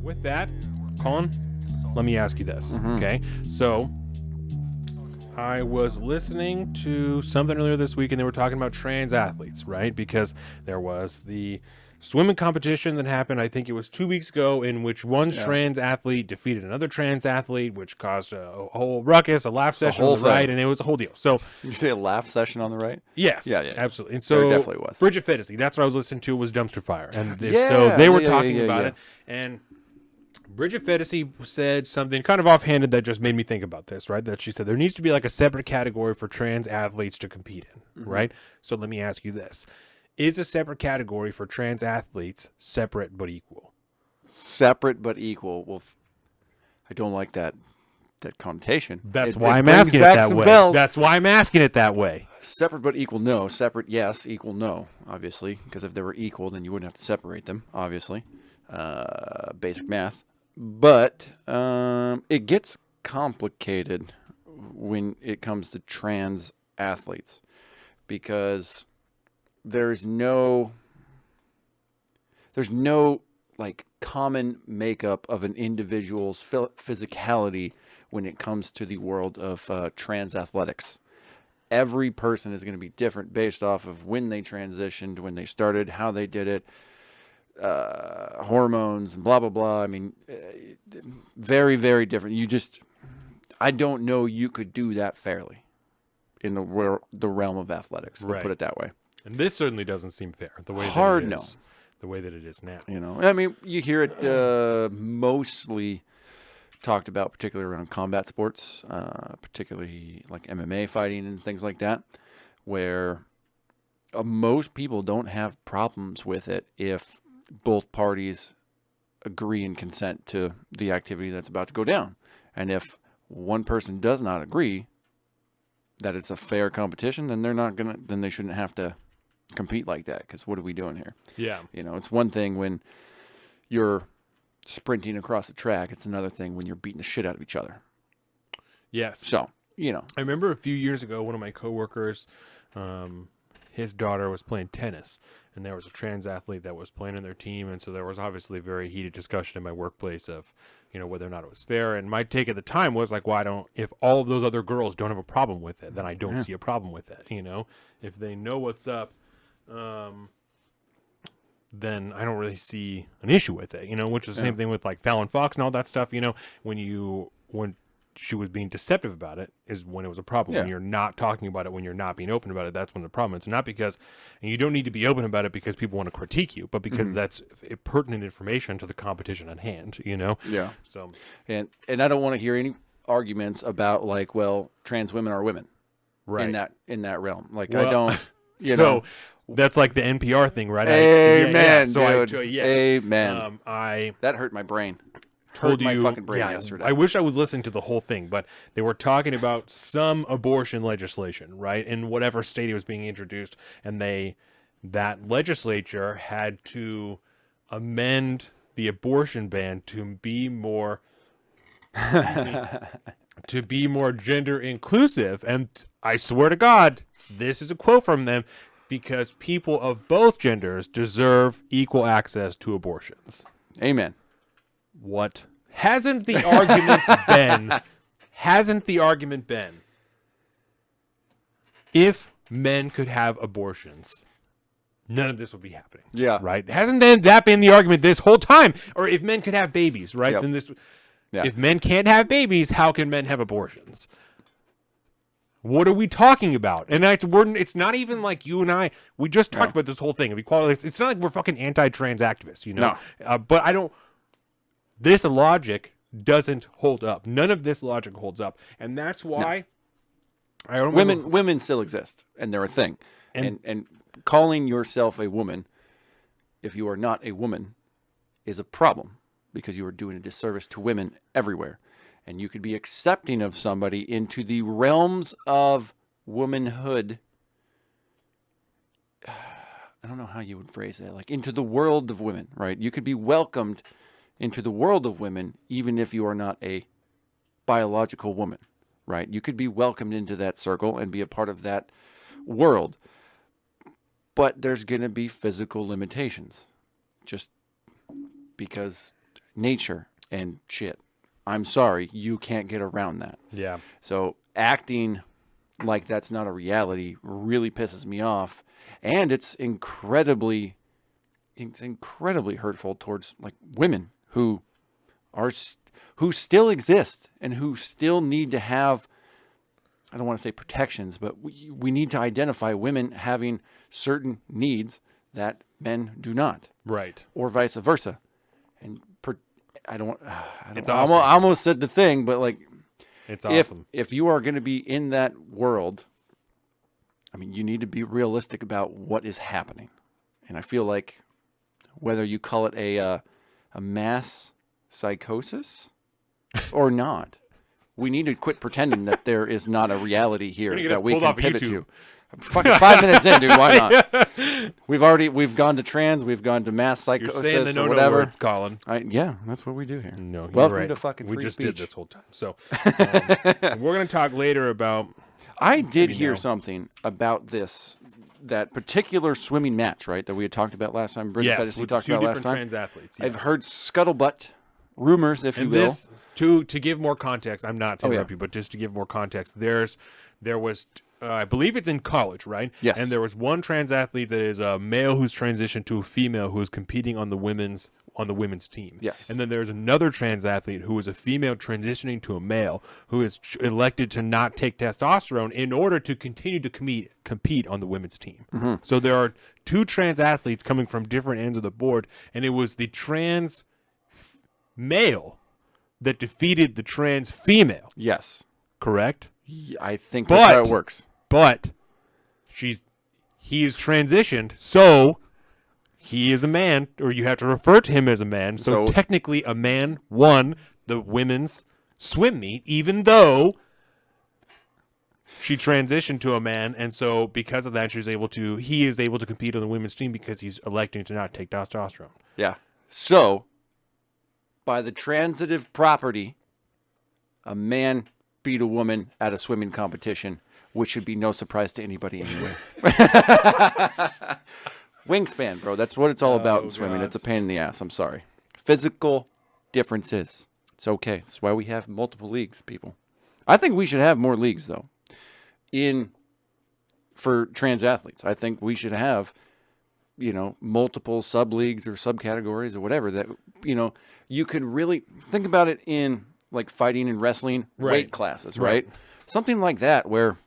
With that, Colin, let me ask you this. Mm-hmm. Okay. So I was listening to something earlier this week and they were talking about trans athletes, right? Because there was the swimming competition that happened, I think it was 2 weeks ago, in which one trans athlete defeated another trans athlete, which caused a whole ruckus, a laugh session on the right, and it was a whole deal. So, you say a laugh session on the right? yes, Yeah. absolutely. And There so, definitely was. Bridget Fitzy, that's what I was listening to, was Dumpster Fire. And so they were talking about it. And Bridget Fitzy said something kind of offhanded that just made me think about this, right? That she said there needs to be like a separate category for trans athletes to compete in, right? So let me ask you this. Is a separate category for trans athletes separate but equal? Separate but equal. Well, I don't like that connotation. That's why I'm asking it that way. That's why I'm asking it that way. Separate but equal, no. Separate, yes. Equal, no, obviously. Because if they were equal, then you wouldn't have to separate them, obviously. Basic math. But it gets complicated when it comes to trans athletes because there's no like common makeup of an individual's physicality when it comes to the world of trans athletics. Every person is going to be different based off of when they transitioned, when they started, how they did it, hormones and blah blah blah. I mean, very, very different. I don't know you could do that fairly in the realm of athletics. We'll put it that way. And this certainly doesn't seem fair. The way the way that it is now. You know, I mean, you hear it mostly talked about, particularly around combat sports, particularly like MMA fighting and things like that, where most people don't have problems with it if both parties agree and consent to the activity that's about to go down. And if one person does not agree that it's a fair competition, then then they shouldn't have to compete like that. Because what are we doing here? Yeah. You know, it's one thing when you're sprinting across the track. It's another thing when you're beating the shit out of each other. Yes. So, you know. I remember a few years ago, one of my coworkers, his daughter was playing tennis, and there was a trans athlete that was playing in their team, and so there was obviously a very heated discussion in my workplace of, you know, whether or not it was fair. And my take at the time was like, if all of those other girls don't have a problem with it, then I don't see a problem with it. You know, if they know what's up, then I don't really see an issue with it, you know, which is the same thing with like Fallon Fox and all that stuff, you know, when she was being deceptive about it is when it was a problem. Yeah. When you're not talking about it, when you're not being open about it, that's when the problem is. It's not because, and you don't need to be open about it because people want to critique you, but because that's pertinent information to the competition at hand, you know? Yeah. So, and I don't want to hear any arguments about like, well, trans women are women. right. In that realm. Like, Well, I don't, you so know. that's like the NPR thing, right? Amen, dude. Amen. I That hurt my brain. told my you fucking brain yesterday. I wish I was listening to the whole thing, but they were talking about some abortion legislation, right? In whatever state it was being introduced, and that legislature had to amend the abortion ban to be more gender inclusive. And I swear to God, this is a quote from them, because people of both genders deserve equal access to abortions. Amen. What hasn't the argument been if men could have abortions, none of this would be happening. Yeah. Right? Hasn't that been the argument this whole time? Or if men could have babies, right? Yep. Then this Yeah. if men can't have babies, how can men have abortions? What are we talking about? And it's not even like you and I. We just talked about this whole thing of equality. It's not like we're fucking anti-trans activists, you know. No. But I don't. This logic doesn't hold up. None of this logic holds up, and that's why I don't. Women still exist, and they're a thing. And calling yourself a woman, if you are not a woman, is a problem because you are doing a disservice to women everywhere. And you could be accepting of somebody into the realms of womanhood. I don't know how you would phrase it. Like into the world of women, right? You could be welcomed into the world of women, even if you are not a biological woman, right? You could be welcomed into that circle and be a part of that world. But there's going to be physical limitations just because nature and shit. I'm sorry, you can't get around that. Yeah. So acting like that's not a reality really pisses me off, and it's incredibly hurtful towards like women who who still exist and who still need to have, I don't want to say protections, but we need to identify women having certain needs that men do not. Right. Or vice versa. And It's I awesome. almost said the thing, but like, It's awesome. if you are going to be in that world, I mean, you need to be realistic about what is happening. And I feel like whether you call it a mass psychosis or not, we need to quit pretending that there is not a reality here that we can pivot to. Fucking 5 minutes in, dude. Why not? We've gone to trans, we've gone to mass psychosis, You're saying the no whatever. words, Colin. Yeah, that's what we do here. No, you're Welcome right. to fucking free We just speech. did this whole time. So we're going to talk later about. I did hear know. something about that particular swimming match, right, that we had talked about last time. Bridget Yes, Fedesi with talked two about last different time. trans athletes. I've yes. heard scuttlebutt rumors, if you And will. this, to give more context, I'm not to Oh, yeah. interrupt you, but just to give more context, there was, I believe it's in college, right? Yes. And there was one trans athlete that is a male who's transitioned to a female who is competing on the women's team. Yes. And then there's another trans athlete who is a female transitioning to a male who is elected to not take testosterone in order to continue to compete on the women's team. Mm-hmm. So there are two trans athletes coming from different ends of the board, and it was the trans male that defeated the trans female. Yes. Correct? I think that's how it works. But he is transitioned, so he is a man, or you have to refer to him as a man. So technically, a man won the women's swim meet, even though she transitioned to a man, and so because of that, he is able to compete on the women's team because he's electing to not take testosterone. Yeah. So, by the transitive property, a man beat a woman at a swimming competition, which should be no surprise to anybody anyway. Wingspan, bro. That's what it's all about in swimming. God. It's a pain in the ass. I'm sorry. Physical differences. It's okay. That's why we have multiple leagues, people. I think we should have more leagues, though, for trans athletes. I think we should have, multiple sub-leagues or subcategories or whatever that, you could really think about it in like fighting and wrestling weight classes, right? Something like that where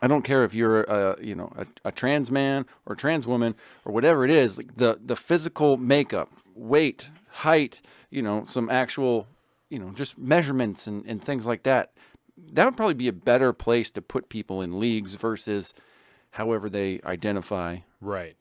I don't care if you're a trans man or a trans woman or whatever it is, like the physical makeup, weight, height, some actual, just measurements and things like that. That would probably be a better place to put people in leagues versus however they identify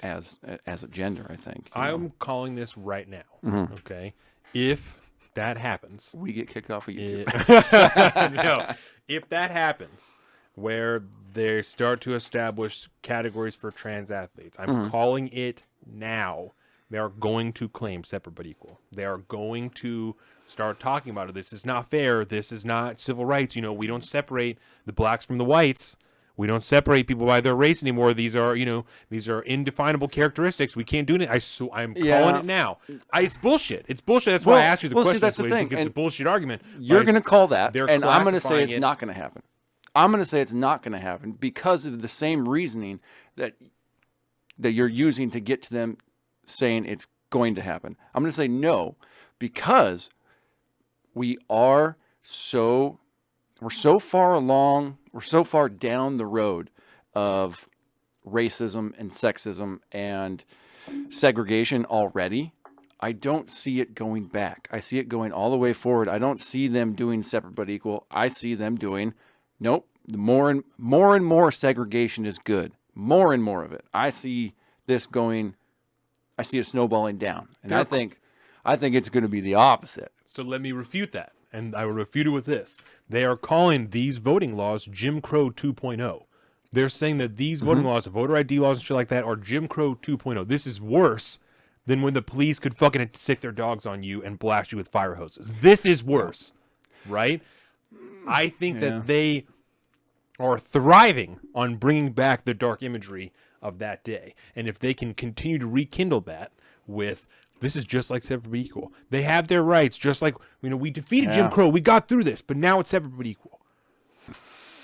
as a gender, I think. I'm calling this right now, okay? If that happens, we get kicked off of YouTube. No, if that happens, where they start to establish categories for trans athletes, I'm calling it now. They are going to claim separate but equal. They are going to start talking about it. This is not fair. This is not civil rights. We don't separate the blacks from the whites. We don't separate people by their race anymore. These are indefinable characteristics. We can't do it. I'm calling it now. It's bullshit. It's bullshit. That's why I asked you the question. See, that's the thing. It's a bullshit argument. You're going to call that, and I'm going to say classifying it's not going to happen. I'm going to say it's not going to happen because of the same reasoning that you're using to get to them saying it's going to happen. I'm going to say no because we're so far along, we're so far down the road of racism and sexism and segregation already. I don't see it going back. I see it going all the way forward. I don't see them doing separate but equal. I see them doing, nope, the more and more segregation is good. More and more of it. I see this going, I see it snowballing down. And I think it's going to be the opposite. So let me refute that. And I will refute it with this. They are calling these voting laws Jim Crow 2.0. They're saying that these voting laws, voter ID laws and shit like that, are Jim Crow 2.0. This is worse than when the police could fucking sick their dogs on you and blast you with fire hoses. This is worse, right? I think that they are thriving on bringing back the dark imagery of that day. And if they can continue to rekindle that with This is just like separate but equal. They have their rights, just like we defeated Jim Yeah. Crow. We got through this, but now it's separate but equal.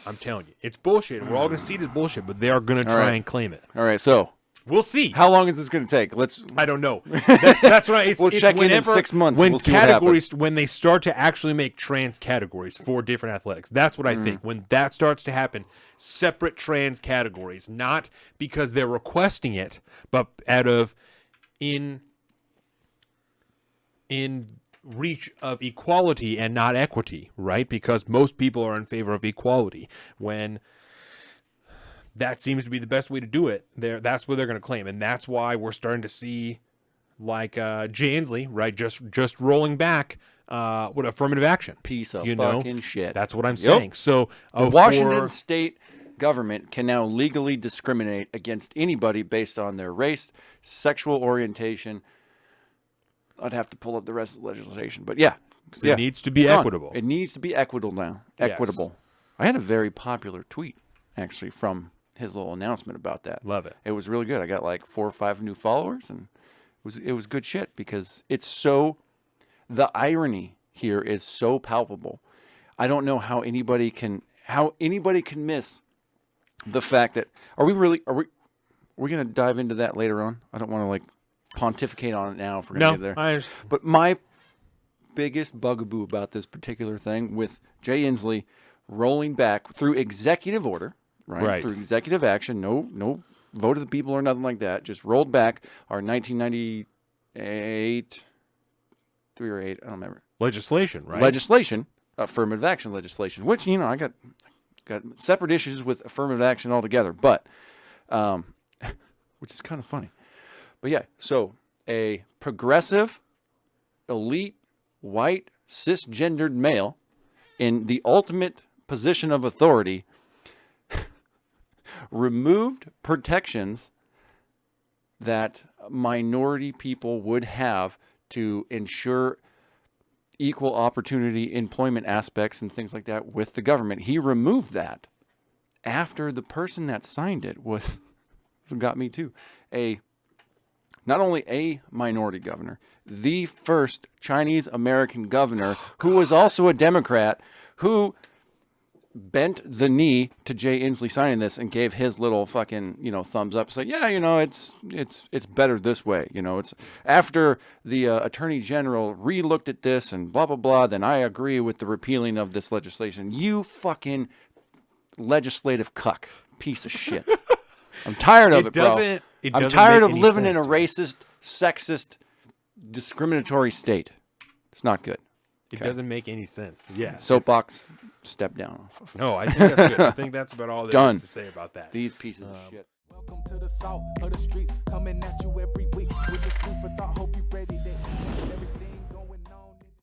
I'm telling you, it's bullshit. We're all gonna see it as bullshit, but they are gonna try and claim it. All right, so We'll see. how long is this going to take? I don't know. That's right. It's, We'll it's check in whenever, 6 months. When We'll see what categories, when they start to actually make trans categories for different athletics, that's what I think. When that starts to happen, separate trans categories, not because they're requesting it, but out of in reach of equality and not equity, right? Because most people are in favor of equality. When that seems to be the best way to do it, that's what they're going to claim, and that's why we're starting to see, like Jay Inslee, right? Just rolling back what affirmative action piece of you fucking shit. That's what I'm saying. So the Washington state government can now legally discriminate against anybody based on their race, sexual orientation. I'd have to pull up the rest of the legislation, but yeah, it needs to be equitable. It needs to be equitable now. Equitable. Yes. I had a very popular tweet actually from his little announcement about that. Love it. It was really good. I got like 4 or 5 new followers, and it was good shit because it's so. The irony here is so palpable. I don't know how anybody can miss the fact that are we going to dive into that later on? I don't want to like pontificate on it now if we're going to get there. But my biggest bugaboo about this particular thing with Jay Inslee rolling back through executive order, right? Through executive action, no vote of the people or nothing like that, just rolled back our 1998, 3 or 8, I don't remember. Legislation, right? Legislation, affirmative action legislation, which, I got separate issues with affirmative action altogether, but, which is kind of funny. But yeah, so a progressive, elite, white, cisgendered male in the ultimate position of authority removed protections that minority people would have to ensure equal opportunity employment aspects and things like that with the government. He removed that after the person that signed it was, this got me too, not only a minority governor, the first Chinese American governor who was also a Democrat who bent the knee to Jay Inslee signing this and gave his little fucking, thumbs up. Say, yeah, it's better this way. It's after the attorney general re-looked at this and blah, blah, blah, then I agree with the repealing of this legislation. You fucking legislative cuck piece of shit. I'm tired of it, bro. I'm tired of living in a racist, sexist, discriminatory state. It's not good. It doesn't make any sense. Yeah. Soapbox, step down. No, I think that's good. I think that's about all there is to say about that. These pieces of shit. Welcome to the south of the streets, coming at you every week.